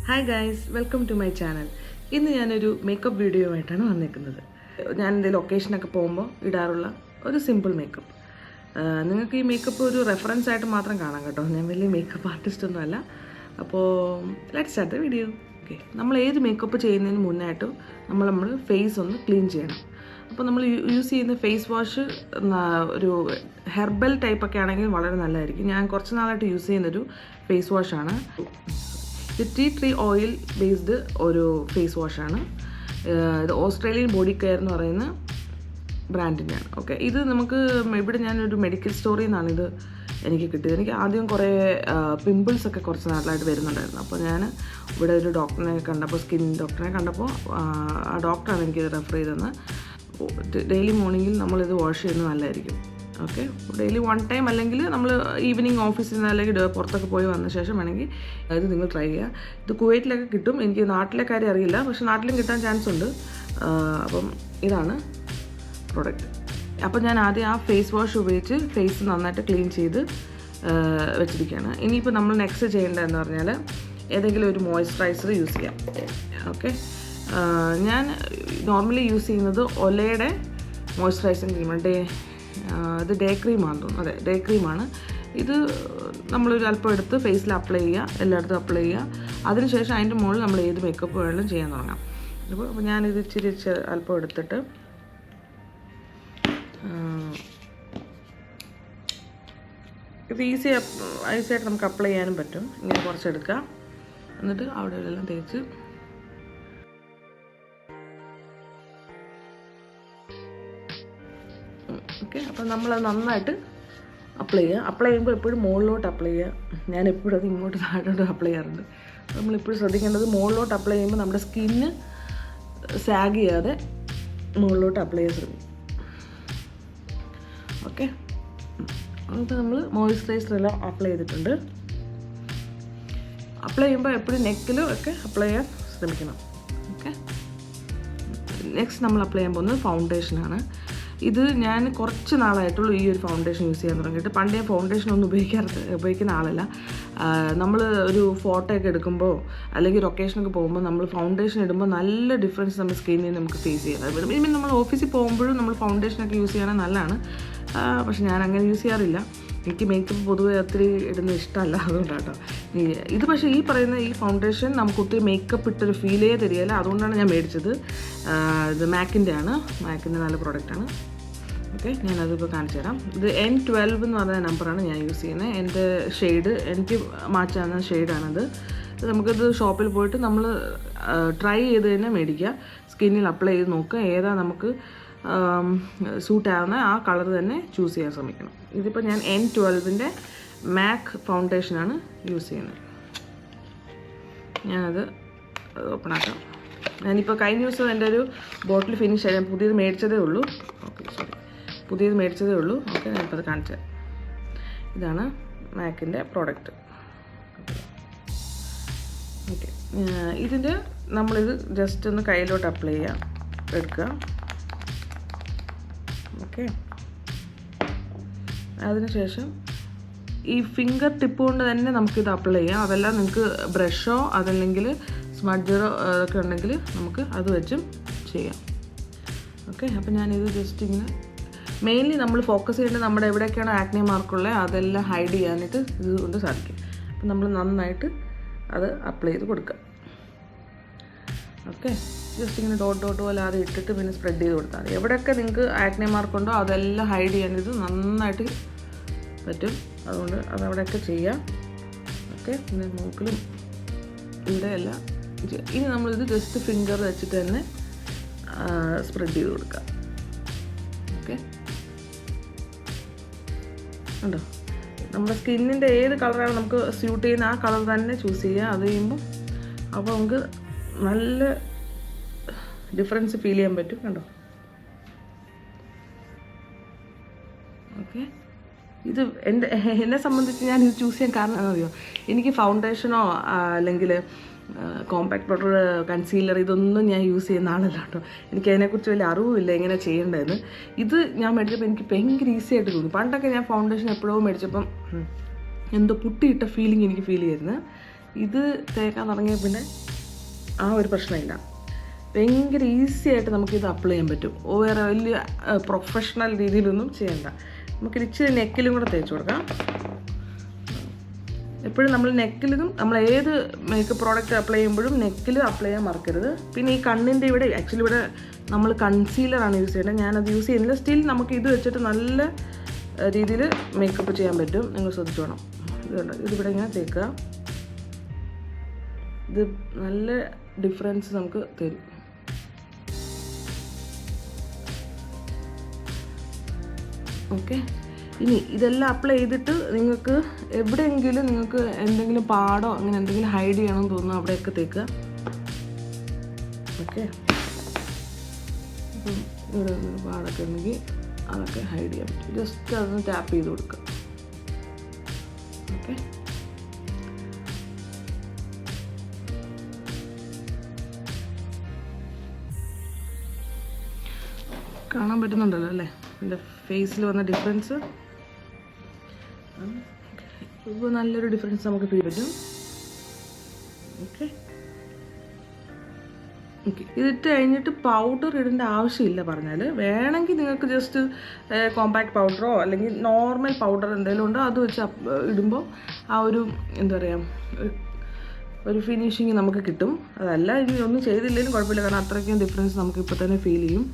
Hi guys, welcome to my channel. ഇന്ന് ഞാനൊരു makeup video ആയിട്ടാണ് വന്നിരിക്കുന്നത്. ഞാൻ എന്തെങ്കിലും ഒക്കേഷനൊക്കെ പോകുമ്പോൾ ഇടാറുള്ള ഒരു സിമ്പിൾ മേക്കപ്പ്. നിങ്ങൾക്ക് ഈ മേക്കപ്പ് ഒരു റെഫറൻസ് ആയിട്ട് മാത്രം കാണാം കേട്ടോ. ഞാൻ വലിയ മേക്കപ്പ് ആർട്ടിസ്റ്റൊന്നും അല്ല. അപ്പോൾ let's start the video. Okay, നമ്മൾ ഏത് മേക്കപ്പ് ചെയ്യുന്നതിന് മുന്നായിട്ടും നമ്മൾ ഫേസ് ഒന്ന് ക്ലീൻ ചെയ്യണം. അപ്പോൾ നമ്മൾ യൂസ് ചെയ്യുന്ന ഫേസ് വാഷ് ഒരു ഹെർബൽ ടൈപ്പൊക്കെ ആണെങ്കിൽ വളരെ നല്ലതായിരിക്കും. ഞാൻ കുറച്ച് നാളായിട്ട് യൂസ് ചെയ്യുന്നൊരു ഫേസ് വാഷാണ്. ഇത് ടീ ട്രീ ഓയിൽ ബേസ്ഡ് ഒരു ഫേസ് വാഷാണ്. ഇത് ഓസ്ട്രേലിയൻ ബോഡി കെയർ എന്ന് പറയുന്ന ബ്രാൻഡിൻ്റെയാണ്. ഓക്കെ, ഇത് നമുക്ക് ഇവിടെ ഞാനൊരു മെഡിക്കൽ സ്റ്റോറിൽ നിന്നാണ് ഇത് എനിക്ക് കിട്ടിയത്. എനിക്ക് ആദ്യം കുറേ പിമ്പിൾസൊക്കെ കുറച്ച് നാട്ടിലായിട്ട് വരുന്നുണ്ടായിരുന്നു. അപ്പോൾ ഞാൻ ഇവിടെ ഒരു ഡോക്ടറിനെ കണ്ടപ്പോൾ, സ്കിൻ ഡോക്ടറിനെ കണ്ടപ്പോൾ ആ ഡോക്ടറാണ് എനിക്കിത് റെഫർ ചെയ്തതെന്ന്. ഡെയിലി മോർണിംഗിൽ നമ്മളിത് വാഷ് ചെയ്യുന്നത് നല്ലതായിരിക്കും. ഓക്കെ, ഡെയിലി 1 ടൈം അല്ലെങ്കിൽ നമ്മൾ ഈവനിങ് ഓഫീസിൽ നിന്ന് അല്ലെങ്കിൽ പുറത്തൊക്കെ പോയി വന്ന ശേഷം വേണമെങ്കിൽ ഇത് നിങ്ങൾ ട്രൈ ചെയ്യുക. ഇത് കുവൈറ്റിലൊക്കെ കിട്ടും. എനിക്ക് നാട്ടിലെ കാര്യം അറിയില്ല, പക്ഷെ നാട്ടിലും കിട്ടാൻ ചാൻസ് ഉണ്ട്. അപ്പം ഇതാണ് പ്രോഡക്റ്റ്. അപ്പം ഞാൻ ആദ്യം ആ ഫേസ് വാഷ് ഉപയോഗിച്ച് ഫേസ് നന്നായിട്ട് ക്ലീൻ ചെയ്ത് വെച്ചിരിക്കുകയാണ്. ഇനിയിപ്പോൾ നമ്മൾ നെക്സ്റ്റ് ചെയ്യേണ്ടതെന്ന് പറഞ്ഞാൽ ഏതെങ്കിലും ഒരു മോയ്സ്ചറൈസർ യൂസ് ചെയ്യാം. ഓക്കെ, ഞാൻ നോർമലി യൂസ് ചെയ്യുന്നത് ഒലയുടെ മോയ്സ്ചറൈസിങ് ക്രീമാണ്. ഇത് ഡേ ക്രീമാണെന്ന് തോന്നുന്നു. അതെ, ഡേ ക്രീമാണ്. ഇത് നമ്മളൊരു അല്പം എടുത്ത് ഫേസിൽ അപ്ലൈ ചെയ്യുക, എല്ലായിടത്തും അപ്ലൈ ചെയ്യുക. അതിനുശേഷം അതിൻ്റെ മുകളിൽ നമ്മൾ ഏത് മേക്കപ്പ് വേണമെങ്കിലും ചെയ്യാൻ തുടങ്ങാം. അപ്പോൾ ഞാനിത് ഇച്ചിരി അല്പം എടുത്തിട്ട് ഇത് ഈസിയായിട്ട് നമുക്ക് അപ്ലൈ ചെയ്യാനും പറ്റും. ഇങ്ങനെ കുറച്ചെടുക്കുക, എന്നിട്ട് അവിടെ എല്ലാം തേച്ച് ഓക്കെ. അപ്പം നമ്മളത് നന്നായിട്ട് അപ്ലൈ ചെയ്യുക. അപ്ലൈ ചെയ്യുമ്പോൾ എപ്പോഴും മുകളിലോട്ട് അപ്ലൈ ചെയ്യുക. ഞാൻ എപ്പോഴും അത് ഇങ്ങോട്ട് താഴോട്ട് അപ്ലൈ ചെയ്യാറുണ്ട്. നമ്മളെപ്പോഴും ശ്രദ്ധിക്കേണ്ടത് മുകളിലോട്ട് അപ്ലൈ ചെയ്യുമ്പോൾ നമ്മുടെ സ്കിന്ന് സാഗ് ചെയ്യാതെ മുകളിലോട്ട് അപ്ലൈ ചെയ്യാൻ ശ്രമിക്കും. ഓക്കെ, അപ്പോൾ നമ്മൾ മോയ്സ്ചറൈസറെല്ലാം അപ്ലൈ ചെയ്തിട്ടുണ്ട്. അപ്ലൈ ചെയ്യുമ്പോൾ എപ്പോഴും നെക്കിലും ഒക്കെ അപ്ലൈ ചെയ്യാൻ ശ്രമിക്കണം. ഓക്കെ, നെക്സ്റ്റ് നമ്മൾ അപ്ലൈ ചെയ്യാൻ പോകുന്നത് ഫൗണ്ടേഷനാണ്. ഇത് ഞാൻ കുറച്ച് നാളായിട്ടുള്ളൂ ഈ ഒരു ഫൗണ്ടേഷൻ യൂസ് ചെയ്യാൻ തുടങ്ങിയിട്ട്. പണ്ട് ഞാൻ ഫൗണ്ടേഷൻ ഒന്നും ഉപയോഗിക്കുന്ന ആളല്ല. നമ്മൾ ഒരു ഫോട്ടോ ഒക്കെ എടുക്കുമ്പോൾ അല്ലെങ്കിൽ ഒരു ഒക്കേഷനൊക്കെ പോകുമ്പോൾ നമ്മൾ ഫൗണ്ടേഷൻ ഇടുമ്പോൾ നല്ല ഡിഫറൻസ് നമ്മുടെ സ്കിന്നിൽ നമുക്ക് ഫേസ് ചെയ്യാം. മീൻ നമ്മൾ ഓഫീസിൽ പോകുമ്പോഴും നമ്മൾ ഫൗണ്ടേഷനൊക്കെ യൂസ് ചെയ്യണത് നല്ലതാണ്. പക്ഷെ ഞാൻ അങ്ങനെ യൂസ് ചെയ്യാറില്ല. എനിക്ക് മേക്കപ്പ് പൊതുവെ ഒത്തിരി ഇടുന്നത് ഇഷ്ടമല്ല, അതുകൊണ്ടാണ് കേട്ടോ. ഇത് പക്ഷേ ഈ പറയുന്ന ഈ ഫൗണ്ടേഷൻ നമുക്ക് ഒത്തിരി മേക്കപ്പ് ഇട്ടൊരു ഫീലേ തരികയില്ല. അതുകൊണ്ടാണ് ഞാൻ മേടിച്ചത്. ഇത് മാക്കിൻ്റെ ആണ്. മാക്കിൻ്റെ നല്ല പ്രോഡക്റ്റാണ്. ഓക്കെ, ഞാനതിപ്പോൾ കാണിച്ചു തരാം. ഇത് N12 എന്ന് പറഞ്ഞ നമ്പറാണ് ഞാൻ യൂസ് ചെയ്യുന്നത്. എൻ്റെ ഷെയ്ഡ് എനിക്ക് മാച്ചാകുന്ന ഷെയ്ഡാണത്. നമുക്കിത് ഷോപ്പിൽ പോയിട്ട് നമ്മൾ ട്രൈ ചെയ്ത് തന്നെ മേടിക്കുക. സ്കിന്നിൽ അപ്ലൈ ചെയ്ത് നോക്കുക. ഏതാ നമുക്ക് സൂട്ടാവുന്ന ആ കളർ തന്നെ ചൂസ് ചെയ്യാൻ ശ്രമിക്കണം. ഇതിപ്പോൾ ഞാൻ N12ൻ്റെ മാക് ഫൗണ്ടേഷനാണ് യൂസ് ചെയ്യുന്നത്. ഞാനത് ഓപ്പൺ ആക്കാം. ഞാനിപ്പോൾ കഴിഞ്ഞ ദിവസം എൻ്റെ ഒരു ബോട്ടിൽ ഫിനിഷ് ആയി. ഞാൻ പുതിയത് മേടിച്ചതേ ഉള്ളൂ. ഓക്കെ, ഞാനിപ്പോൾ അത് കാണിച്ചു തരാം. ഇതാണ് മാക്കിൻ്റെ പ്രോഡക്റ്റ്. ഓക്കെ, ഇതിൻ്റെ നമ്മളിത് ജസ്റ്റ് ഒന്ന് കയ്യിലോട്ട് അപ്ലൈ എടുക്കുക. ഓക്കെ, അതിനുശേഷം ഈ ഫിംഗർ ടിപ്പ് കൊണ്ട് തന്നെ നമുക്കിത് അപ്ലൈ ചെയ്യാം. അതെല്ലാം നിങ്ങൾക്ക് ബ്രഷോ അതല്ലെങ്കിൽ സ്മഡ്ജറോ ഒക്കെ ഉണ്ടെങ്കിൽ നമുക്ക് അത് വെച്ചും ചെയ്യാം. ഓക്കെ, അപ്പോൾ ഞാനിത് ജസ്റ്റ് ഇങ്ങനെ മെയിൻലി നമ്മൾ ഫോക്കസ് ചെയ്യേണ്ടത് നമ്മുടെ എവിടെയൊക്കെയാണ് ആക്നെ മാർക്കുള്ളത് അതെല്ലാം ഹൈഡ് ചെയ്യാനായിട്ട് ഇതുകൊണ്ട് സാധിക്കും. അപ്പം നമ്മൾ നന്നായിട്ട് അത് അപ്ലൈ ചെയ്ത് കൊടുക്കുക. ഓക്കെ, ജസ്റ്റ് ഇങ്ങനെ ഡോട്ട് പോലെ അത് ഇട്ടിട്ട് പിന്നെ സ്പ്രെഡ് ചെയ്ത് കൊടുത്താൽ മതി. എവിടെയൊക്കെ നിങ്ങൾക്ക് ആക്നെ മാർക്കുണ്ടോ അതെല്ലാം ഹൈഡ് ചെയ്യാനായിട്ട് നന്നായിട്ട് പറ്റും. അതുകൊണ്ട് അതവിടെയൊക്കെ ചെയ്യാം. ഓക്കെ, പിന്നെ മൂക്കിലും ഇവിടെയെല്ലാം. ഇനി നമ്മളിത് ജസ്റ്റ് ഫിംഗർ വെച്ചിട്ട് തന്നെ സ്പ്രെഡ് ചെയ്ത് കൊടുക്കുക. ഓക്കെ, ഉണ്ടോ? നമ്മുടെ സ്കിന്നിൻ്റെ ഏത് കളറാണ് നമുക്ക് സ്യൂട്ട് ചെയ്യുന്ന ആ കളർ തന്നെ ചൂസ് ചെയ്യുക. അത് ചെയ്യുമ്പോൾ അപ്പോൾ നമുക്ക് നല്ല ഡിഫറൻസ് ഫീൽ ചെയ്യാൻ പറ്റും. കണ്ടോ? ഓക്കെ, ഇത് എന്നെ സംബന്ധിച്ച് ഞാൻ ഇത് ചൂസ് ചെയ്യാൻ കാരണം അറിയോ, എനിക്ക് ഫൗണ്ടേഷനോ അല്ലെങ്കിൽ കോമ്പാക്ട് പൗഡർ, കൺസീലർ ഇതൊന്നും ഞാൻ യൂസ് ചെയ്യുന്ന ആളല്ല കേട്ടോ. എനിക്ക് അതിനെക്കുറിച്ച് വലിയ അറിവില്ല എങ്ങനെ ചെയ്യേണ്ടതെന്ന്. ഇത് ഞാൻ മേടിച്ചപ്പോൾ എനിക്ക് ഭയങ്കര ഈസി ആയിട്ട് തോന്നി. പണ്ടൊക്കെ ഞാൻ ഫൗണ്ടേഷൻ എപ്പോഴോ മേടിച്ചപ്പം എന്തോ പുട്ടിയിട്ട ഫീലിംഗ് എനിക്ക് ഫീൽ ചെയ്യുന്നത്. ഇത് തേക്കാൻ തുടങ്ങിയ പിന്നെ ആ ഒരു പ്രശ്നമില്ല. ഭയങ്കര ഈസി ആയിട്ട് നമുക്കിത് അപ്ലൈ ചെയ്യാൻ പറ്റും. വേറെ വലിയ പ്രൊഫഷണൽ രീതിയിലൊന്നും ചെയ്യണ്ട. നമുക്ക് ഇച്ചിരി നെക്കിലും കൂടെ തേച്ച് കൊടുക്കാം. എപ്പോഴും നമ്മൾ നെക്കിലും നമ്മൾ ഏത് മേക്കപ്പ് പ്രോഡക്റ്റ് അപ്ലൈ ചെയ്യുമ്പോഴും നെക്കിൽ അപ്ലൈ ചെയ്യാൻ മറക്കരുത്. പിന്നെ ഈ കണ്ണിൻ്റെ ഇവിടെ ആക്ച്വലി ഇവിടെ നമ്മൾ കൺസീലറാണ് യൂസ് ചെയ്യേണ്ടത്. ഞാനത് യൂസ് ചെയ്യുന്നില്ല. സ്റ്റിൽ നമുക്ക് ഇത് വെച്ചിട്ട് നല്ല രീതിയിൽ മേക്കപ്പ് ചെയ്യാൻ പറ്റും. നിങ്ങൾ ശ്രദ്ധിച്ചു വേണം. ഇതിവിടെ ഇങ്ങനെ തേക്കുക. ഇത് നല്ല ഡിഫറൻസ് നമുക്ക് തരും. ഓക്കെ, ഇനി ഇതെല്ലാം അപ്ലൈ ചെയ്തിട്ട് നിങ്ങൾക്ക് എവിടെയെങ്കിലും നിങ്ങൾക്ക് എന്തെങ്കിലും പാടോ അങ്ങനെ എന്തെങ്കിലും ഹൈഡ് ചെയ്യണമെന്ന് തോന്നുന്നു അവിടെയൊക്കെ തേക്കുക. ഓക്കെ, ഇപ്പം ഇവിടെ പാടൊക്കെ ഉണ്ടെങ്കിൽ അതൊക്കെ ഹൈഡ് ചെയ്യാൻ പറ്റും. ജസ്റ്റ് അതൊന്ന് ടാപ്പ് ചെയ്ത് കൊടുക്കുക. ഓക്കെ, കാണാൻ പറ്റുന്നുണ്ടല്ലോ അല്ലേ എൻ്റെ ഫേസിൽ വന്ന ഡിഫറൻസ്? ഇപ്പോൾ നല്ലൊരു ഡിഫറൻസ് നമുക്ക് ഫീൽ പറ്റും. ഓക്കെ ഓക്കെ, ഇതിട്ട് കഴിഞ്ഞിട്ട് പൗഡർ ഇടേണ്ട ആവശ്യമില്ല. പറഞ്ഞാൽ വേണമെങ്കിൽ നിങ്ങൾക്ക് ജസ്റ്റ് കോമ്പാക്ട് പൗഡറോ അല്ലെങ്കിൽ നോർമൽ പൗഡർ എന്തെങ്കിലും ഉണ്ടോ അത് വെച്ച് ഇടുമ്പോൾ ആ ഒരു എന്താ പറയുക ഒരു ഫിനിഷിങ് നമുക്ക് കിട്ടും. അതല്ല ഇനി ഒന്നും ചെയ്തില്ലെങ്കിലും കുഴപ്പമില്ല, കാരണം അത്രയ്ക്കും ഡിഫറൻസ് നമുക്ക് ഇപ്പോൾ തന്നെ ഫീൽ ചെയ്യും.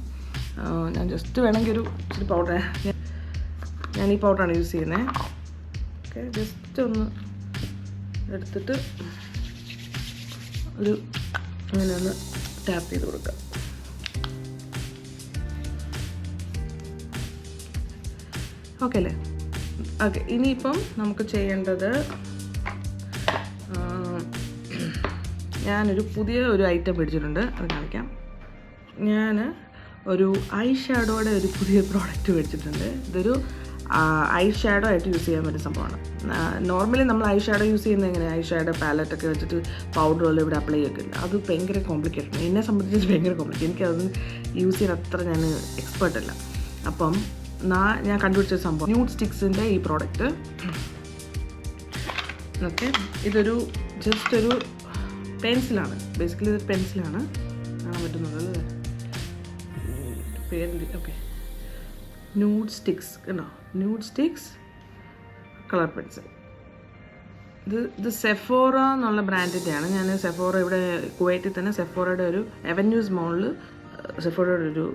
ഞാൻ ജസ്റ്റ് വേണമെങ്കിൽ ഒരു ഇച്ചിരി പൗഡർ, ഞാൻ ഈ പൗഡറാണ് യൂസ് ചെയ്യുന്നത്. ഓക്കെ, ജസ്റ്റ് ഒന്ന് എടുത്തിട്ട് ഒരു അങ്ങനെ ഒന്ന് ടാപ്പ് ചെയ്ത് കൊടുക്കുക. ഓക്കെ അല്ലേ? ഓക്കെ, ഇനിയിപ്പം നമുക്ക് ചെയ്യേണ്ടത് ഞാനൊരു പുതിയ ഒരു ഐറ്റം മേടിച്ചിട്ടുണ്ട്, അത് കാണിക്കാം. ഞാൻ ഒരു ഐ ഷാഡോയുടെ ഒരു പുതിയ പ്രോഡക്റ്റ് മേടിച്ചിട്ടുണ്ട്. ഇതൊരു ഐ ഷാഡോ ആയിട്ട് യൂസ് ചെയ്യാൻ പറ്റിയ സംഭവമാണ്. നോർമലി നമ്മൾ ഐ ഷാഡോ യൂസ് ചെയ്യുന്നത് എങ്ങനെ, ഐ ഷാഡോ പാലറ്റൊക്കെ വെച്ചിട്ട് പൗഡറുകൾ ഇവിടെ അപ്ലൈ ചെയ്യില്ല. അത് ഭയങ്കര കോംപ്ലിക്കേറ്റഡ്. എന്നെ സംബന്ധിച്ച് ഭയങ്കര കോംപ്ലിക്കേറ്റ്. എനിക്കത് യൂസ് ചെയ്യാൻ അത്ര ഞാൻ എക്സ്പേർട്ടല്ല. അപ്പം ഞാൻ കണ്ടുപിടിച്ച സംഭവം ന്യൂഡ് സ്റ്റിക്സിൻ്റെ ഈ പ്രോഡക്റ്റ്. ഓക്കെ, ഇതൊരു ജസ്റ്റ് ഒരു പെൻസിലാണ്. ബേസിക്കലി ഇത് പെൻസിലാണ്. കാണാൻ പറ്റുന്നുണ്ടല്ലോ പേരിൻ്റെ. ഓക്കെ, ന്യൂഡ് സ്റ്റിക്സ് കണ്ടോ, ന്യൂഡ് സ്റ്റിക്സ് കളർ പെൻസിൽ. ഇത് സെഫോറ എന്നുള്ള ബ്രാൻഡിൻ്റെയാണ്. ഞാൻ സെഫോറ ഇവിടെ കുവൈറ്റിൽ തന്നെ സെഫോറയുടെ ഒരു അവന്യൂസ് മോളിൽ സെഫോറയുടെ ഒരു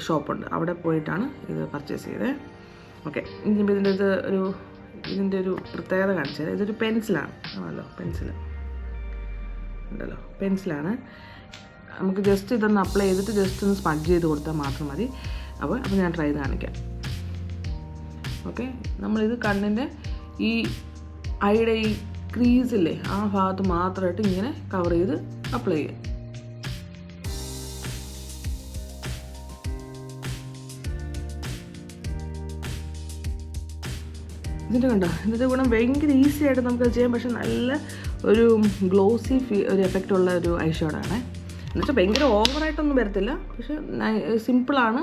ഷോപ്പുണ്ട്. അവിടെ പോയിട്ടാണ് ഇത് പർച്ചേസ് ചെയ്തത്. ഓക്കെ, ഇനിയിപ്പോൾ ഇതിൻ്റെ ഒരു പ്രത്യേകത കാണിച്ചത്, ഇതൊരു പെൻസിലാണ്. ആണല്ലോ, പെൻസിൽ ഉണ്ടല്ലോ, പെൻസിലാണ്. നമുക്ക് ജസ്റ്റ് ഇതൊന്ന് അപ്ലൈ ചെയ്തിട്ട് ജസ്റ്റ് ഒന്ന് സ്പഡ്ജ് ചെയ്ത് കൊടുത്താൽ മാത്രം മതി. അപ്പോൾ ഞാൻ ട്രൈ ചെയ്ത് കാണിക്കാം. ഓക്കെ, നമ്മളിത് കണ്ണിൻ്റെ ഈ ഐയുടെ ഈ ക്രീസില്ലേ ആ ഭാഗത്ത് മാത്രമായിട്ട് ഇങ്ങനെ കവർ ചെയ്ത് അപ്ലൈ ചെയ്യും. ഇതിൻ്റെ കണ്ടോ, ഇതിൻ്റെ ഗുണം ഭയങ്കര ഈസി ആയിട്ട് നമുക്കത് ചെയ്യാം. പക്ഷെ നല്ല ഒരു ഗ്ലോസി ഒരു എഫക്റ്റ് ഉള്ള ഒരു ഐ ഷാഡോയാണ്. എന്നുവെച്ചാൽ ഭയങ്കര ഓവറായിട്ടൊന്നും വരത്തില്ല, പക്ഷെ സിമ്പിളാണ്.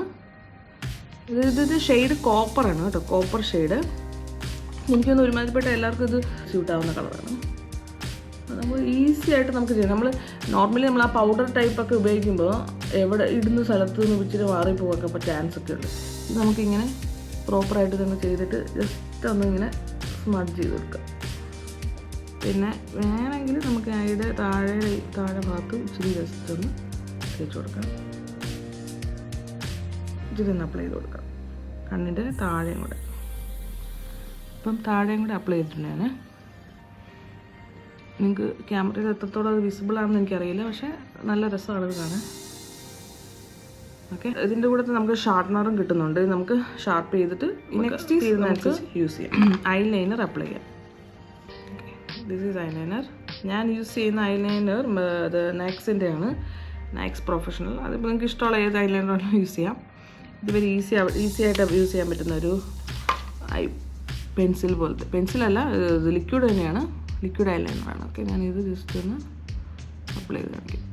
ഇത് ഷെയ്ഡ് കോപ്പറാണ് കേട്ടോ, കോപ്പർ ഷെയ്ഡ്. എനിക്കൊന്ന് ഒരുമാതിരിപ്പെട്ട എല്ലാവർക്കും ഇത് സ്യൂട്ടാവുന്ന കളറാണ്. നമ്മൾ ഈസി ആയിട്ട് നമുക്ക് ചെയ്യാം. നമ്മൾ നോർമലി നമ്മൾ ആ പൗഡർ ടൈപ്പൊക്കെ ഉപയോഗിക്കുമ്പോൾ എവിടെ ഇടുന്ന സ്ഥലത്ത് നിന്ന് ഇച്ചിരി മാറിപ്പോകാൻ ചാൻസ് ഒക്കെ ഉണ്ട്. ഇത് നമുക്കിങ്ങനെ പ്രോപ്പറായിട്ട് തന്നെ ചെയ്തിട്ട് ജസ്റ്റ് ഒന്നിങ്ങനെ സ്മഡ്ജ് ചെയ്ത് കൊടുക്കാം. പിന്നെ വേണമെങ്കിൽ നമുക്ക് അതിൻ്റെ താഴെ ഭാഗത്ത് ഇച്ചിരി ജസ്റ്റ് ഒന്ന് തേച്ച് കൊടുക്കാം. ഇച്ചിരി ഒന്ന് അപ്ലൈ ചെയ്ത് കൊടുക്കാം കണ്ണിൻ്റെ താഴെയും കൂടെ. ഇപ്പം താഴെയും കൂടെ അപ്ലൈ ചെയ്തിട്ടുണ്ടാണ്. നിങ്ങൾക്ക് ക്യാമറയിൽ എത്രത്തോളം അത് വിസിബിൾ ആണെന്ന് എനിക്കറിയില്ല, പക്ഷേ നല്ല രസമാണ് ഇത് കാണാൻ. ഓക്കെ, ഇതിൻ്റെ കൂടെ നമുക്ക് ഷാർപ്പനറും കിട്ടുന്നുണ്ട്. നമുക്ക് ഷാർപ്പ് ചെയ്തിട്ട് നെക്സ്റ്റ് നമുക്ക് യൂസ് ചെയ്യാം. ഐലൈനർ അപ്ലൈ ചെയ്യാം. This is eyeliner. ഞാൻ യൂസ് ചെയ്യുന്ന ഐലൈനർ അത് നാക്സിൻ്റെ ആണ്, നാക്സ് പ്രൊഫഷണൽ. അതിപ്പോൾ നിങ്ങൾക്ക് ഇഷ്ടമുള്ള ഏത് ഐലൈനറാണ് യൂസ് ചെയ്യാം. ഇത് വരെ ഈസി ആയിട്ട് യൂസ് ചെയ്യാൻ പറ്റുന്ന ഒരു പെൻസിൽ പോലത്തെ, പെൻസിലല്ല ഇത് ലിക്വിഡ് തന്നെയാണ്, ലിക്വിഡ് ഐലൈനറാണ്. ഓക്കെ, ഞാനിത് ജസ്റ്റ് ഒന്ന് അപ്ലൈ ചെയ്ത് കാണിക്കും.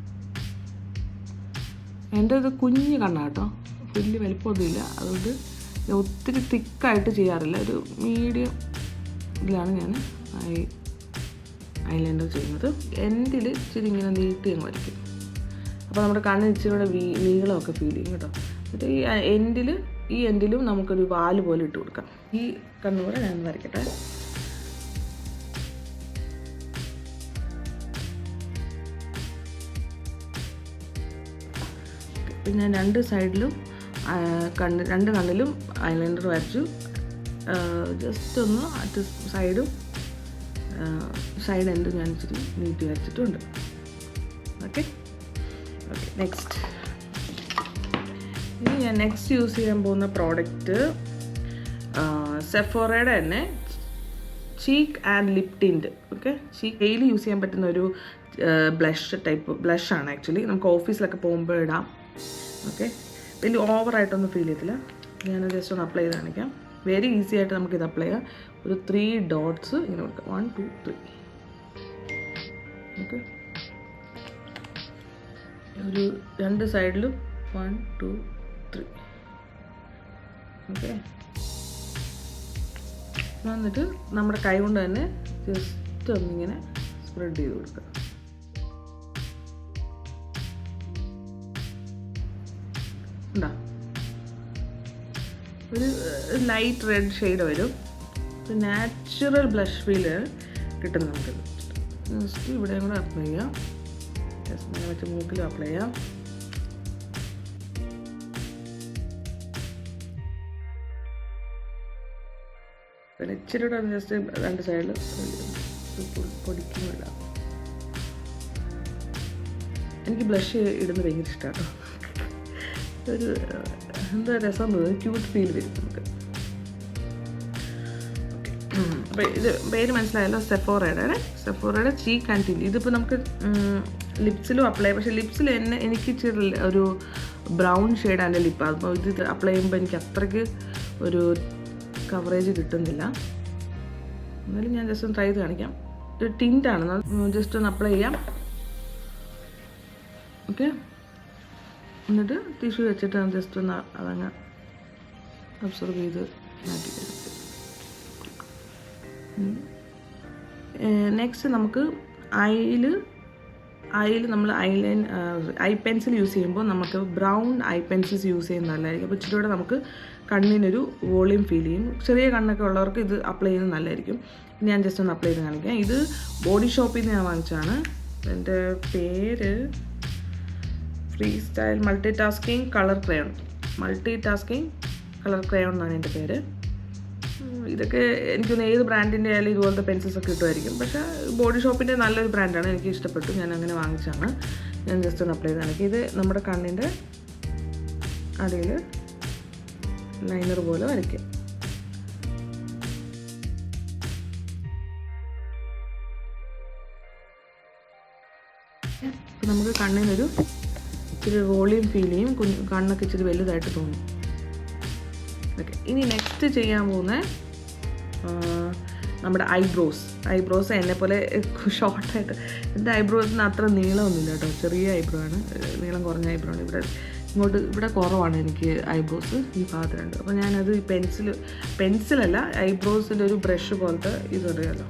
എൻ്റെ ഇത് കുഞ്ഞ് കണ്ണാണ് കേട്ടോ, വലിയ വലിപ്പമൊന്നുമില്ല. അതുകൊണ്ട് ഒത്തിരി തിക്കായിട്ട് ചെയ്യാറില്ല, ഒരു മീഡിയം ഇതിലാണ് ഞാൻ ഐലൈനർ ചെയ്യുന്നത്. എൻഡിൽ ഇച്ചിരി ഇങ്ങനെ നീട്ടി അങ്ങ് വരയ്ക്കും. അപ്പോൾ നമ്മുടെ കണ്ണിന് ഇച്ചിരി കൂടെ നീളമൊക്കെ ഫീൽ ചെയ്യും കേട്ടോ. എന്നിട്ട് ഈ എൻഡിലും നമുക്കൊരു വാല് പോലെ ഇട്ട് കൊടുക്കാം. ഈ കണ്ണുകൂടെ ഞാൻ വരയ്ക്കട്ടെ. ഞാൻ രണ്ട് സൈഡിലും രണ്ട് കണ്ണിലും ഐലൈനർ വരച്ചു. ജസ്റ്റ് ഒന്ന് അറ്റ് സൈഡ് എൻഡ് ഞാൻ ഇച്ചിരി നീട്ടി വരച്ചിട്ടുണ്ട്. ഓക്കെ. നെക്സ്റ്റ് ഇനി ഞാൻ നെക്സ്റ്റ് യൂസ് ചെയ്യാൻ പോകുന്ന പ്രോഡക്റ്റ് സെഫോറയുടെ തന്നെ cheek and lip tint. Okay, cheek daily use ചെയ്യാൻ പറ്റുന്ന ഒരു ബ്ലഷാണ് ആക്ച്വലി. നമുക്ക് ഓഫീസിലൊക്കെ പോകുമ്പോൾ ഇടാം. ഓക്കെ, വലിയ ഓവറായിട്ടൊന്നും ഫീൽ ചെയ്തില്ല. ഞാൻ ജസ്റ്റ് ഒന്ന് അപ്ലൈ ചെയ്ത് കാണിക്കാം. വെരി ഈസി ആയിട്ട് നമുക്കിത് അപ്ലൈ ചെയ്യാം. ഒരു 3 dots ഇങ്ങനെ കൊടുക്കാം. 1 2 3. ഓക്കെ, ഒരു രണ്ട് സൈഡിലും 1 2 3. ഓക്കെ, എന്നിട്ട് നമ്മുടെ കൈ കൊണ്ട് തന്നെ ജസ്റ്റ് ഒന്നിങ്ങനെ സ്പ്രെഡ് ചെയ്ത് കൊടുക്കുക. ഉണ്ടാ ഒരു ലൈറ്റ് റെഡ് ഷെയ്ഡ് വരും. നാച്ചുറൽ ബ്ലഷ് ഫീല് കിട്ടും നമുക്ക്. ജസ്റ്റ് ഇവിടെയും കൂടെ അപ്ലൈ ചെയ്യാം. ജസ്റ്റ് വെച്ച് മൂക്കിലും അപ്ലൈ ചെയ്യാം. പിന്നെ ഇച്ചിരി കൂടെ ജസ്റ്റ് രണ്ട് സൈഡിൽ പൊടിക്കുന്നില്ല. എനിക്ക് ബ്ലഷ് ഇടുന്നത് ഭയങ്കര ഇഷ്ടമാണ് കേട്ടോ. ഒരു എന്താ രസം തോന്നുന്നു, ക്യൂട്ട് ഫീൽ വരും നമുക്ക്. അപ്പോൾ ഇത് പേര് മനസ്സിലായല്ലോ, സെഫോറയുടെ ചീക്ക് ആൻഡ് ടിൻറ്റ്. ഇതിപ്പോൾ നമുക്ക് ലിപ്സിലും അപ്ലൈ, പക്ഷേ ലിപ്സിൽ എനിക്ക് ഇച്ചിരി ഒരു ബ്രൗൺ ഷെയ്ഡാണ് എൻ്റെ ലിപ്പ്. അപ്പോൾ ഇത് അപ്ലൈ ചെയ്യുമ്പോൾ എനിക്ക് അത്രയ്ക്ക് ഒരു കവറേജ് കിട്ടുന്നില്ല. എന്നാലും ഞാൻ ജസ്റ്റ് ഒന്ന് ട്രൈ ചെയ്ത് കാണിക്കാം. ഒരു ടിൻറ്റാണ്, ജസ്റ്റ് ഒന്ന് അപ്ലൈ ചെയ്യാം. ഓക്കെ, എന്നിട്ട് ടിഷ്യൂ വെച്ചിട്ട് ജസ്റ്റ് ഒന്ന് അതങ്ങ് അബ്സോർബ് ചെയ്ത് മാറ്റി തരാം. നെക്സ്റ്റ് നമുക്ക് ഐയിൽ നമ്മൾ ഐ പെൻസിൽ യൂസ് ചെയ്യുമ്പോൾ നമുക്ക് ബ്രൗൺ ഐ പെൻസിൽസ് യൂസ് ചെയ്യുന്നത് നല്ലതായിരിക്കും. അപ്പോൾ ഇച്ചിരി കൂടെ നമുക്ക് കണ്ണിനൊരു വോളിയം ഫീൽ ചെയ്യും. ചെറിയ കണ്ണൊക്കെ ഉള്ളവർക്ക് ഇത് അപ്ലൈ ചെയ്യുന്നത് നല്ലതായിരിക്കും. ഞാൻ ജസ്റ്റ് ഒന്ന് അപ്ലൈ ചെയ്ത് കാണിക്കാം. ഇത് ബോഡി ഷോപ്പിൽ നിന്ന് ഞാൻ വാങ്ങിച്ചതാണ്. എൻ്റെ പേര് free style multi tasking colour crayon എന്നാണ് എൻ്റെ പേര്. ഇതൊക്കെ എനിക്കൊന്ന് ഏത് ബ്രാൻഡിൻ്റെ ആയാലും ഇതുപോലത്തെ പെൻസിൽസൊക്കെ കിട്ടുമായിരിക്കും. പക്ഷേ ബോഡി ഷോപ്പിൻ്റെ നല്ലൊരു ബ്രാൻഡാണ്, എനിക്ക് ഇഷ്ടപ്പെട്ടു. ഞാൻ അങ്ങനെ വാങ്ങിച്ചാണ്. ഞാൻ ജസ്റ്റ് ഒന്ന് അപ്ലൈ ചെയ്ത് കാണിക്കാം. ഇത് നമ്മുടെ കണ്ണിൻ്റെ അടിയിൽ ലൈനർ പോലെ വരയ്ക്കും. അപ്പം നമുക്ക് കണ്ണിനൊരു ഇച്ചിരി വോളിയം ഫീൽ ചെയ്യും. കണ്ണൊക്കെ ഇച്ചിരി വലുതായിട്ട് തോന്നും. ഓക്കെ, ഇനി നെക്സ്റ്റ് ചെയ്യാൻ പോകുന്ന നമ്മുടെ ഐബ്രോസ് എന്നെപ്പോലെ ഷോർട്ടായിട്ട്. എൻ്റെ ഐബ്രോസിന് അത്ര നീളമൊന്നുമില്ല കേട്ടോ, ചെറിയ ഐബ്രോ ആണ്, നീളം കുറഞ്ഞ ഐബ്രോ ആണ്. ഇവിടെ കുറവാണ് എനിക്ക് ഐബ്രോസ്, ഈ ഭാഗത്തുണ്ട്. അപ്പോൾ ഞാനത് പെൻസിലല്ല, ഐബ്രോസിലൊരു ബ്രഷ് പോലത്തെ ഇതറിയാമല്ലോ,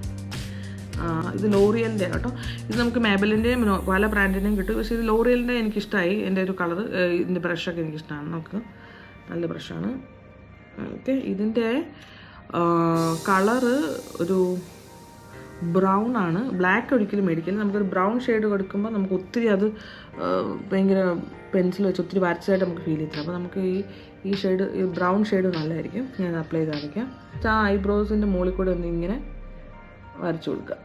ഇത് ലോറിയലിൻ്റെ കേട്ടോ. ഇത് നമുക്ക് മാബലിൻ്റെയും പല ബ്രാൻഡിൻ്റെയും കിട്ടും. പക്ഷേ ഇത് ലോറിയലിൻ്റെ എനിക്കിഷ്ടമായി. എൻ്റെ ഒരു കളർ, ഇതിൻ്റെ ബ്രഷൊക്കെ എനിക്കിഷ്ടമാണ്. നമുക്ക് നല്ല ബ്രഷാണ്. ഓക്കെ, ഇതിൻ്റെ കളറ് ഒരു ബ്രൗൺ ആണ്. ബ്ലാക്ക് ഒരിക്കലും മേടിക്കില്ല. നമുക്കൊരു ബ്രൗൺ ഷെയ്ഡ് കൊടുക്കുമ്പോൾ നമുക്ക് ഒത്തിരി അത് ഭയങ്കര പെൻസിൽ വെച്ച് ഒത്തിരി വരച്ചതായിട്ട് നമുക്ക് ഫീൽ ചെയ്തില്ല. അപ്പോൾ നമുക്ക് ഈ ഷെയ്ഡ്, ഈ ബ്രൗൺ ഷെയ്ഡ് നല്ലതായിരിക്കും. ഞാൻ അപ്ലൈ ചെയ്ത് കാണിക്കാം. ആ ഐബ്രോസിൻ്റെ മുകളിൽ കൂടെ ഒന്ന് ഇങ്ങനെ വരച്ചു കൊടുക്കുക.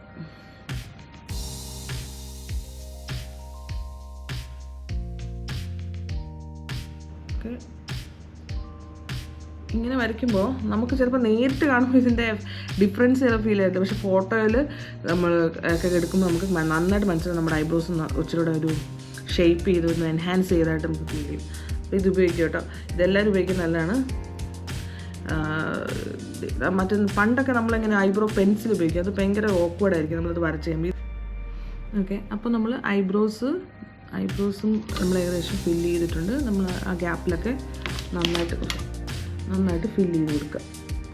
ഓക്കെ, ഇങ്ങനെ വരയ്ക്കുമ്പോൾ നമുക്ക് ചിലപ്പോൾ നേരിട്ട് കാണുമ്പോൾ ഇതിൻ്റെ ഡിഫറൻസ് ചിലപ്പോൾ ഫീൽ ചെയ്തില്ല. പക്ഷേ ഫോട്ടോയിൽ നമ്മൾ ഒക്കെ എടുക്കുമ്പോൾ നമുക്ക് നന്നായിട്ട് മനസ്സിലാവും നമ്മുടെ ഐബ്രോസ് ഇച്ചിരി ഒരു ഷേപ്പ് ചെയ്ത് ഒന്ന് എൻഹാൻസ് ചെയ്തതായിട്ട് നമുക്ക് ഫീൽ ചെയ്യും. അപ്പോൾ ഇത് ഉപയോഗിക്കും കേട്ടോ. ഇതെല്ലാവരും ഉപയോഗിക്കുന്നത് നല്ലതാണ്. പണ്ടൊക്കെ നമ്മളിങ്ങനെ ഐബ്രോ പെൻസിൽ ഉപയോഗിക്കും. അത് ഭയങ്കര ഓക്വേർഡായിരിക്കും നമ്മളത് വരച്ച് ചെയ്യുമ്പോൾ. ഓക്കെ, അപ്പോൾ നമ്മൾ ഐബ്രോസും നമ്മൾ ഏകദേശം ഫില്ല് ചെയ്തിട്ടുണ്ട്. നമ്മൾ ആ ഗ്യാപ്പിലൊക്കെ നന്നായിട്ട് ഫില്ല് ചെയ്ത് കൊടുക്കുക.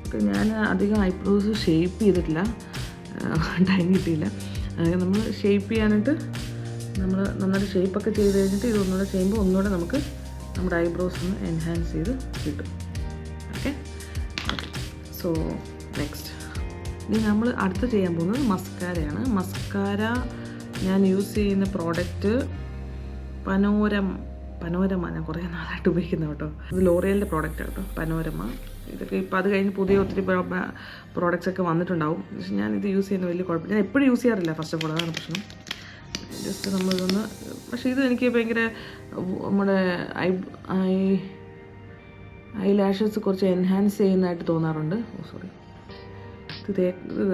ഓക്കെ, ഞാൻ അധികം ഐബ്രോസ് ഷേപ്പ് ചെയ്തിട്ടില്ല, ടൈം കിട്ടിയില്ല. നമ്മൾ ഷേപ്പ് ചെയ്യാനായിട്ട് നമ്മൾ നന്നായിട്ട് ഷേപ്പൊക്കെ ചെയ്ത് കഴിഞ്ഞിട്ട് ഇതൊന്നുകൂടെ ചെയ്യുമ്പോൾ ഒന്നുകൂടെ നമുക്ക് നമ്മുടെ ഐബ്രോസ് ഒന്ന് എൻഹാൻസ് ചെയ്ത് കിട്ടും. ഓക്കെ, സോ നെക്സ്റ്റ് ഇനി നമ്മൾ അടുത്ത് ചെയ്യാൻ പോകുന്നത് മസ്കാരയാണ്. മസ്കാര ഞാൻ യൂസ് ചെയ്യുന്ന പ്രോഡക്റ്റ് പനോരമ. ഞാൻ കുറേ നാളായിട്ട് ഉപയോഗിക്കുന്നത് കേട്ടോ. ഇത് ലോറിയലിൻ്റെ പ്രോഡക്റ്റ് കേട്ടോ, പനോരമ. ഇതൊക്കെ ഇപ്പോൾ അത് കഴിഞ്ഞ് പുതിയ ഒത്തിരി പ്രോഡക്റ്റ്സ് ഒക്കെ വന്നിട്ടുണ്ടാവും. പക്ഷേ ഞാനിത് യൂസ് ചെയ്യുന്ന വലിയ കുഴപ്പമില്ല. ഞാൻ എപ്പോഴും യൂസ് ചെയ്യാറില്ല, ഫസ്റ്റ് ഓഫ് ഓൾ അതാണ് പ്രശ്നം. ജസ്റ്റ് നമ്മളിതൊന്ന്, പക്ഷേ ഇത് എനിക്ക് ഭയങ്കര നമ്മുടെ ഐ ലാഷസ് കുറച്ച് എൻഹാൻസ് ചെയ്യുന്നതായിട്ട് തോന്നാറുണ്ട്. സോറി, ഇത്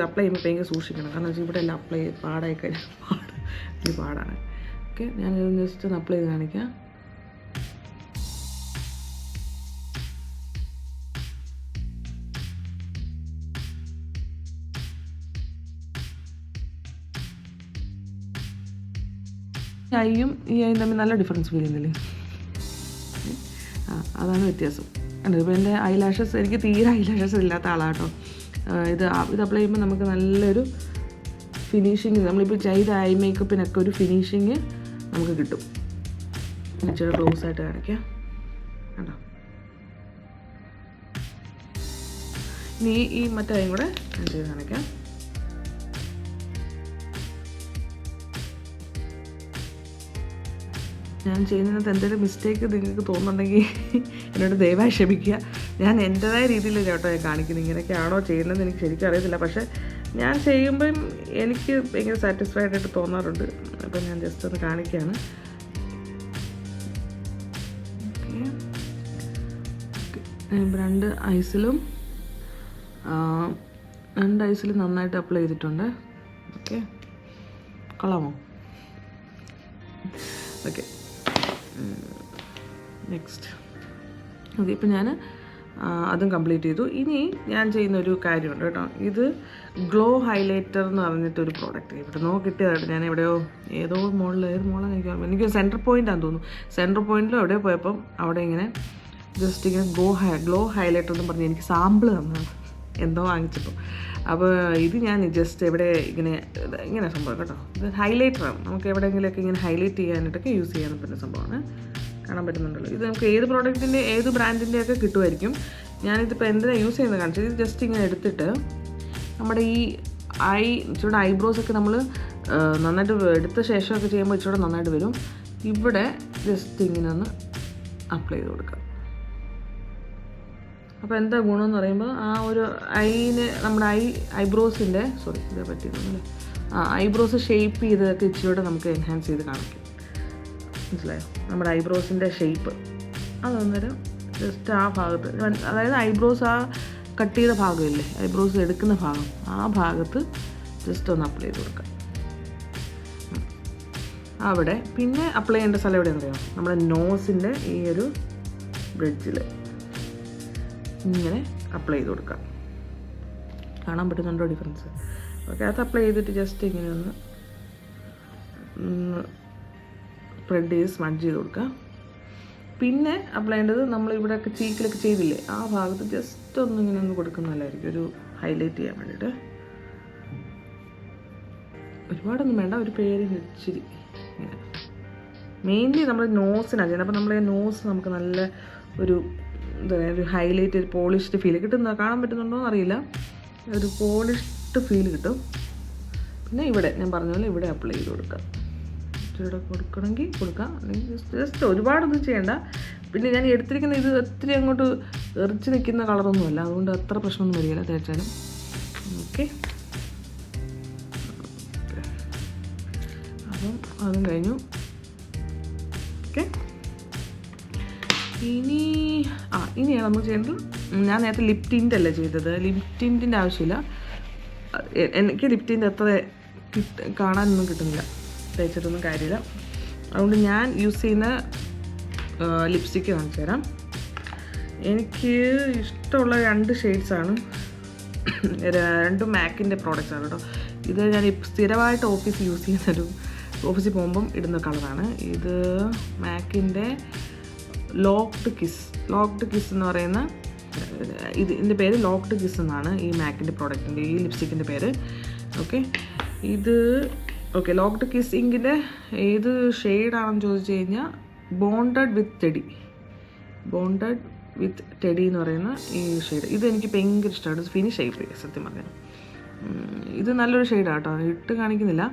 അപ്ലൈ ചെയ്യുമ്പോൾ ഭയങ്കര സൂക്ഷിക്കണം. കാരണം വെച്ചാൽ ഇവിടെ എല്ലാം അപ്ലൈ പാടായി കഴിഞ്ഞാൽ പാടാണ്. ഓക്കെ, ഞാനിത് ജസ്റ്റ് ഒന്ന് അപ്ലൈ ചെയ്ത് കാണിക്കാം. ഐയും ഈ ഐയും തമ്മിൽ നല്ല ഡിഫറൻസ് ഫീൽ ചെയ്യുന്നില്ലേ? അതാണ് വ്യത്യാസം. ഇപ്പോൾ എൻ്റെ ഐ ലാഷസ്, എനിക്ക് തീരെ ഐ ലാഷസ് ഇല്ലാത്ത ആളാട്ടോ. ഇത് അപ്ലൈ ചെയ്യുമ്പോൾ നമുക്ക് നല്ലൊരു ഫിനിഷിങ്, നമ്മളിപ്പോൾ ചെയ്ത ഐ മേക്കപ്പിനൊക്കെ ഒരു ഫിനിഷിങ് നമുക്ക് കിട്ടും. ഇച്ചിരി ക്ലോസ് ആയിട്ട് കാണിക്കാം കേട്ടോ. ഇനി ഈ മറ്റേ കൂടെ ഞാൻ ചെയ്ത് കാണിക്കാം. ഞാൻ ചെയ്യുന്നതിനകത്ത് എന്തെങ്കിലും മിസ്റ്റേക്ക് നിങ്ങൾക്ക് തോന്നുന്നുണ്ടെങ്കിൽ എന്നോട് ദയവായി ക്ഷമിക്കുക. ഞാൻ എൻ്റെതായ രീതിയിൽ കേട്ടോ ഞാൻ കാണിക്കുന്നത്. ഇങ്ങനെയൊക്കെയാണോ ചെയ്യുന്നതെന്ന് എനിക്ക് ശരിക്കും അറിയത്തില്ല. പക്ഷേ ഞാൻ ചെയ്യുമ്പം എനിക്ക് ഭയങ്കര സാറ്റിസ്ഫൈഡ് ആയിട്ട് തോന്നാറുണ്ട്. അപ്പം ഞാൻ ജസ്റ്റ് ഒന്ന് കാണിക്കുകയാണ്. രണ്ട് ഐസിലും നന്നായിട്ട് അപ്ലൈ ചെയ്തിട്ടുണ്ട്. ഓക്കെ, കൊള്ളാമോ? Okay, next. ഓക്കെ, ഇപ്പം ഞാൻ അതും കംപ്ലീറ്റ് ചെയ്തു. ഇനി ഞാൻ ചെയ്യുന്നൊരു കാര്യമുണ്ട് കേട്ടോ. ഇത് ഗ്ലോ ഹൈലൈറ്റർ എന്ന് പറഞ്ഞിട്ടൊരു പ്രോഡക്റ്റ് ഇവിടെ കിട്ടിയതായിട്ട്. ഞാൻ എവിടെയോ ഏത് മോളാണ് എനിക്ക് സെൻറ്റർ പോയിൻ്റാന്ന് തോന്നുന്നു. സെൻറ്റർ പോയിൻറ്റിലോ എവിടെയോ പോയപ്പം അവിടെ ഇങ്ങനെ ജസ്റ്റ് ഇങ്ങനെ ഗ്ലോ ഹൈലൈറ്റർ എന്ന് പറഞ്ഞ് എനിക്ക് സാമ്പിൾ തന്നതാണ് എന്തോ വാങ്ങിച്ചപ്പോൾ. അപ്പോൾ ഇത് ഞാൻ ജസ്റ്റ് എവിടെ ഇങ്ങനെ സംഭവം കേട്ടോ. ഇത് ഹൈലൈറ്ററാണ്. നമുക്ക് എവിടെയെങ്കിലുമൊക്കെ ഇങ്ങനെ ഹൈലൈറ്റ് ചെയ്യാനായിട്ടൊക്കെ യൂസ് ചെയ്യാൻ പറ്റുന്ന സംഭവമാണ്. കാണാൻ പറ്റുന്നുണ്ടല്ലോ. ഇത് നമുക്ക് ഏത് പ്രോഡക്റ്റിൻ്റെ ഏത് ബ്രാൻഡിൻ്റെയൊക്കെ കിട്ടുമായിരിക്കും. ഞാനിതിപ്പോൾ എന്തിനാണ് യൂസ് ചെയ്യുന്നത് കാണിച്ചത്. ഇത് ജസ്റ്റ് ഇങ്ങനെ എടുത്തിട്ട് നമ്മുടെ ഈ ഇച്ചിരി ഐബ്രോസൊക്കെ നമ്മൾ നന്നായിട്ട് എടുത്ത ശേഷമൊക്കെ ചെയ്യുമ്പോൾ ഇച്ചിരി നന്നായിട്ട് വരും. ഇവിടെ ജസ്റ്റ് ഇങ്ങനെ ഒന്ന് അപ്ലൈ ചെയ്ത് കൊടുക്കാം. അപ്പോൾ എന്താ ഗുണമെന്ന് പറയുമ്പോൾ ആ ഒരു നമ്മുടെ ഐബ്രോസിൻ്റെ ഇതേ പറ്റിയിരുന്നല്ലേ, ഐബ്രോസ് ഷേപ്പ് ചെയ്തൊക്കെ ഇച്ചിരിയോടെ നമുക്ക് എൻഹാൻസ് ചെയ്ത് കാണിക്കും. മനസ്സിലായോ? നമ്മുടെ ഐബ്രോസിൻ്റെ ഷേപ്പ് അതൊന്നേരം ജസ്റ്റ് ആ ഭാഗത്ത്, അതായത് ഐബ്രോസ് ആ കട്ട് ചെയ്ത ഭാഗമില്ലേ, ഐബ്രോസ് എടുക്കുന്ന ഭാഗം, ആ ഭാഗത്ത് ജസ്റ്റ് ഒന്ന് അപ്ലൈ ചെയ്ത് കൊടുക്കാം അവിടെ. പിന്നെ അപ്ലൈ ചെയ്യേണ്ട സ്ഥലം എവിടെയാണെന്ന് അറിയാം, നമ്മുടെ നോസിൻ്റെ ഈ ഒരു ബ്രിഡ്ജിൽ ഇങ്ങനെ അപ്ലൈ ചെയ്ത് കൊടുക്കാം. കാണാൻ പറ്റുന്നുണ്ടോ ഡിഫറൻസ്? ഓക്കെ, അത് അപ്ലൈ ചെയ്തിട്ട് ജസ്റ്റ് ഇങ്ങനെ ഒന്ന് സ്പ്രെഡ് ചെയ്ത് സ്മഡ്ജ് ചെയ്ത് കൊടുക്കുക. പിന്നെ അപ്ലൈ ചെയ്യേണ്ടത് നമ്മളിവിടെയൊക്കെ ചീക്കിലൊക്കെ ചെയ്തില്ലേ, ആ ഭാഗത്ത് ജസ്റ്റ് ഇങ്ങനെ ഒന്ന് കൊടുക്കുന്നതല്ലായിരിക്കും, ഒരു ഹൈലൈറ്റ് ചെയ്യാൻ വേണ്ടിയിട്ട്. ഒരുപാടൊന്നും വേണ്ട, ഒരു പേരിന് ഇച്ചിരി ഇങ്ങനെ. മെയിൻലി നമ്മൾ നോസിനാണ് ചെയ്യുന്നത്. അപ്പോൾ നമ്മുടെ നോസ് നമുക്ക് നല്ല ഒരു എന്താ പറയുക, ഒരു ഹൈലൈറ്റ്, ഒരു പോളിഷ്ഡ് ഫീൽ കിട്ടുന്ന, കാണാൻ പറ്റുന്നുണ്ടോ എന്നറിയില്ല, ഒരു പോളിഷ്ഡ് ഫീൽ കിട്ടും. പിന്നെ ഇവിടെ ഞാൻ പറഞ്ഞ പോലെ ഇവിടെ അപ്ലൈ ചെയ്ത് കൊടുക്കാം. ഇവിടെ കൊടുക്കണമെങ്കിൽ കൊടുക്കാം, അല്ലെങ്കിൽ ജസ്റ്റ് ഒരുപാടൊന്നും ചെയ്യണ്ട. പിന്നെ ഞാൻ എടുത്തിരിക്കുന്ന ഇത് ഒത്തിരി അങ്ങോട്ട് എറിച്ച് നിൽക്കുന്ന കളറൊന്നുമല്ല, അതുകൊണ്ട് അത്ര പ്രശ്നമൊന്നും വരികയില്ല തേച്ചാലും. ഓക്കെ, അപ്പം അതും കഴിഞ്ഞു. ഓക്കെ, ഇനിയാണ് നമ്മൾ ചെയ്യേണ്ടത്. ഞാൻ നേരത്തെ ലിപ് ടിൻ്റ് അല്ല ചെയ്തത്. ലിപ് ടിൻറ്റിൻ്റെ ആവശ്യമില്ല. എനിക്ക് ലിപ് ടിൻ്റ് അത്ര കാണാനൊന്നും കിട്ടുന്നില്ല, തേച്ചിട്ടൊന്നും കാര്യമില്ല. അതുകൊണ്ട് ഞാൻ യൂസ് ചെയ്യുന്ന ലിപ്സ്റ്റിക്ക് കാണിച്ചു തരാം. എനിക്ക് ഇഷ്ടമുള്ള 2 ഷെയ്ഡ്സാണ്, 2 മാക്കിൻ്റെ പ്രോഡക്റ്റ്സാണ് കേട്ടോ. ഇത് ഞാൻ സ്ഥിരമായിട്ട് ഓഫീസിൽ യൂസ് ചെയ്യുന്നൊരു, ഓഫീസിൽ പോകുമ്പം ഇടുന്ന കളറാണ്. ഇത് മാക്കിൻ്റെ ലോക്ക്ഡ് കിസ് എന്ന് പറയുന്ന, ഇതിൻ്റെ പേര് ലോക്ക്ഡ് കിസ് എന്നാണ് ഈ മാക്കിൻ്റെ പ്രോഡക്റ്റിൻ്റെ, ഈ ലിപ്സ്റ്റിക്കിൻ്റെ പേര്. ഓക്കെ, ഇത് ഓക്കെ, ലോക്ക്ഡ് കിസ് ഇങ്കിൻ്റെ ഏത് ഷെയ്ഡാണെന്ന് ചോദിച്ചു കഴിഞ്ഞാൽ ബോണ്ടഡ് വിത്ത് ടെഡി എന്ന് പറയുന്ന ഈ ഷെയ്ഡ്. ഇത് എനിക്ക് ഭയങ്കര ഇഷ്ടമാണ്. ഇത് ഫിനിഷ് ആയിപ്പോയി സത്യം പറഞ്ഞാൽ. ഇത് നല്ലൊരു ഷെയ്ഡാണ് കേട്ടോ, ഇട്ട് കാണിക്കുന്നില്ല.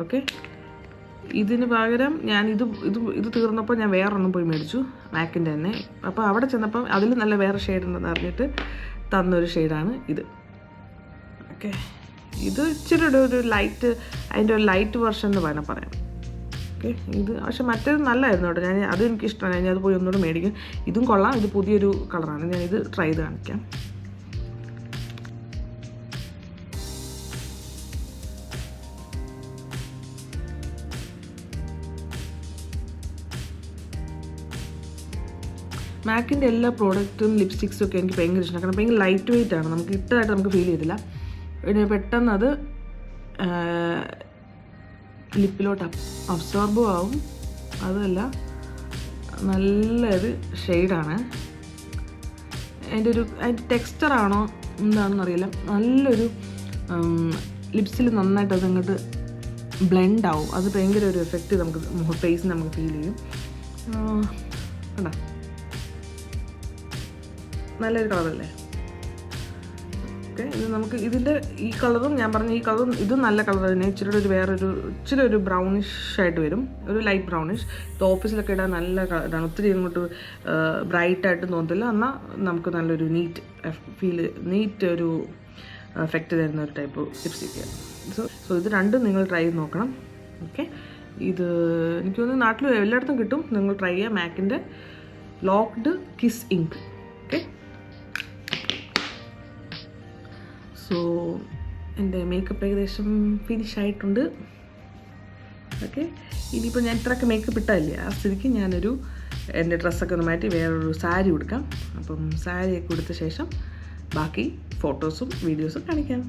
ഓക്കെ, ഇതിന് പകരം ഞാൻ ഇത് തീർന്നപ്പോൾ ഞാൻ വേറൊരെണ്ണം പോയി മേടിച്ചു, മാക്കിൻ്റെ തന്നെ. അപ്പോൾ അവിടെ ചെന്നപ്പം അതിൽ നല്ല വേറെ ഷെയ്ഡ് ഉണ്ടെന്ന് അറിഞ്ഞിട്ട് തന്നൊരു ഷെയ്ഡാണ് ഇത്. ഓക്കെ, ഇത് ഇച്ചിരി ഒരു ലൈറ്റ്, അതിൻ്റെ ഒരു ലൈറ്റ് വെർഷൻ എന്ന് വേണം പറയാം. ഓക്കെ, ഇത് പക്ഷെ മറ്റേത് നല്ലതായിരുന്നു കേട്ടോ. അത് എനിക്ക് ഇഷ്ടമാണ്. ഞാൻ അത് പോയി ഒന്നുകൂടെ മേടിക്കും. ഇതും കൊള്ളാം. ഇത് പുതിയൊരു കളറാണ്. ഞാനിത് ട്രൈ ചെയ്ത് കാണിക്കാം. മാക്കിൻ്റെ എല്ലാ പ്രോഡക്റ്റും ലിപ്സ്റ്റിക്സും ഒക്കെ എനിക്ക് ഭയങ്കര ഇഷ്ടമാണ്. കാരണം ഭയങ്കര ലൈറ്റ് വെയിറ്റ് ആണ്. നമുക്ക് ഇട്ടതായിട്ട് നമുക്ക് ഫീൽ ചെയ്തില്ല. പിന്നെ പെട്ടെന്ന് അത് ലിപ്പിലോട്ട് അബ്സോർബും ആവും. അതല്ല, നല്ലൊരു ഷെയ്ഡാണ്. അതിൻ്റെ ടെക്സ്ചറാണോ എന്താണെന്ന് അറിയില്ല. നല്ലൊരു ലിപ്സിൽ നന്നായിട്ട് അതങ്ങോട്ട് ബ്ലെൻഡ് ആവും. അത് ഭയങ്കര ഒരു എഫക്റ്റ് നമുക്ക് ഫേസിന് നമുക്ക് ഫീൽ ചെയ്യും. കണ്ടോ, നല്ലൊരു കളറല്ലേ? ഓക്കെ, ഇത് നമുക്ക് ഇതിൻ്റെ ഈ കളറും ഞാൻ പറഞ്ഞ ഈ കളറും ഇതും നല്ല കളർ തന്നെ. ഇച്ചിരി ഒരു ബ്രൗണിഷ് ആയിട്ട് വരും, ഒരു ലൈറ്റ് ബ്രൗണിഷ്. ഇത് ഓഫീസിലൊക്കെ ഇടാൻ നല്ല ഇതാണ്. ഒത്തിരി ഇങ്ങോട്ട് ബ്രൈറ്റായിട്ട് തോന്നത്തില്ല, എന്നാൽ നമുക്ക് നല്ലൊരു നീറ്റ് ഒരു എഫക്റ്റ് തരുന്ന ഒരു ടൈപ്പ് ലിപ്സ്റ്റിക്കാണ്. സോ ഇത് രണ്ടും നിങ്ങൾ ട്രൈ ചെയ്ത് നോക്കണം. ഓക്കെ, ഇത് എനിക്ക് തോന്നുന്നു നാട്ടിൽ എല്ലായിടത്തും കിട്ടും. നിങ്ങൾ ട്രൈ ചെയ്യുക, മാക്കിൻ്റെ locked kiss ink. Okay, so എൻ്റെ മേക്കപ്പ് ഏകദേശം ഫിനിഷ് ആയിട്ടുണ്ട്. ഓക്കെ, ഇനിയിപ്പോൾ ഞാൻ ഇത്രയൊക്കെ മേക്കപ്പ് ഇട്ടല്ലേ, ആ സ്ഥിതിക്ക് എൻ്റെ ഡ്രസ്സൊക്കെ ഒന്ന് മാറ്റി വേറൊരു സാരി ഉടുക്കാം. അപ്പം സാരിയൊക്കെ ഉടുത്ത ശേഷം ബാക്കി ഫോട്ടോസും വീഡിയോസും കാണിക്കാം.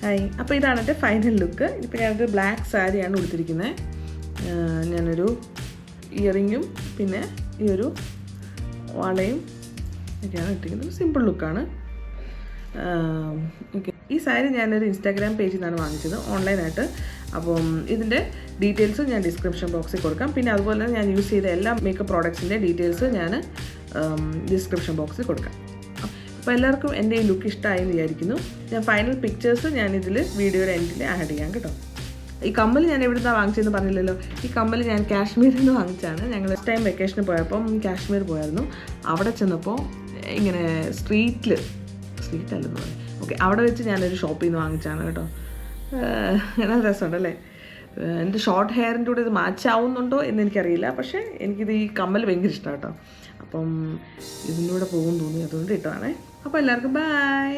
ഹായ്, അപ്പോൾ ഇതാണ് എൻ്റെ ഫൈനൽ ലുക്ക്. ഇപ്പോൾ ഞാനൊരു ബ്ലാക്ക് സാരിയാണ് ഉടുത്തിരിക്കുന്നത്. ഞാനൊരു ഇയറിങ്ങും പിന്നെ ഈ ഒരു വളയും ഒക്കെയാണ് ഇട്ടിരിക്കുന്നത്. സിമ്പിൾ ലുക്കാണ്. ഓക്കെ, ഈ സാരി ഞാനൊരു ഇൻസ്റ്റാഗ്രാം പേജിൽ നിന്നാണ് വാങ്ങിച്ചത്, ഓൺലൈനായിട്ട്. അപ്പം ഇതിൻ്റെ ഡീറ്റെയിൽസ് ഞാൻ ഡിസ്ക്രിപ്ഷൻ ബോക്സിൽ കൊടുക്കാം. പിന്നെ അതുപോലെ തന്നെ ഞാൻ യൂസ് ചെയ്ത എല്ലാ മേക്കപ്പ് പ്രോഡക്ട്സിൻ്റെ ഡീറ്റെയിൽസ് ഞാൻ ഡിസ്ക്രിപ്ഷൻ ബോക്സിൽ കൊടുക്കാം. അപ്പോൾ എല്ലാവർക്കും എൻ്റെ ഈ ലുക്ക് ഇഷ്ടമായി എന്ന് വിചാരിക്കുന്നു. ഞാൻ ഫൈനൽ പിക്ചേഴ്സ് ഞാനിതിൽ വീഡിയോയുടെ എൻഡിൽ ആഡ് ചെയ്യാം കേട്ടോ. ഈ കമ്മൽ ഞാൻ എവിടെ നിന്നാണ് വാങ്ങിച്ചതെന്ന് പറഞ്ഞില്ലല്ലോ. ഈ കമ്മൽ ഞാൻ കാശ്മീരിൽ നിന്ന് വാങ്ങിച്ചാണ്. ഞങ്ങൾ നെക്സ്റ്റ് ടൈം വെക്കേഷന് പോയപ്പം കാശ്മീർ പോയായിരുന്നു. അവിടെ ചെന്നപ്പോൾ ഇങ്ങനെ സ്ട്രീറ്റല്ലെന്ന് പറയും. ഓക്കെ, അവിടെ വെച്ച് ഞാനൊരു ഷോപ്പിൽ നിന്ന് വാങ്ങിച്ചാണ് കേട്ടോ. നല്ല രസമുണ്ടല്ലേ? എൻ്റെ ഷോർട്ട് ഹെയറിൻ്റെ കൂടെ ഇത് മാച്ച് ആവുന്നുണ്ടോ എന്ന് എനിക്കറിയില്ല. പക്ഷേ എനിക്കിത് ഈ കമ്മൽ ഭയങ്കര ഇഷ്ടമാണ് കേട്ടോ. അപ്പം ഇതിൻ്റെ കൂടെ പോകുമെന്ന് തോന്നി, അതുകൊണ്ട് ഇട്ടതാണേ. അപ്പോൾ എല്ലാവർക്കും ബൈ.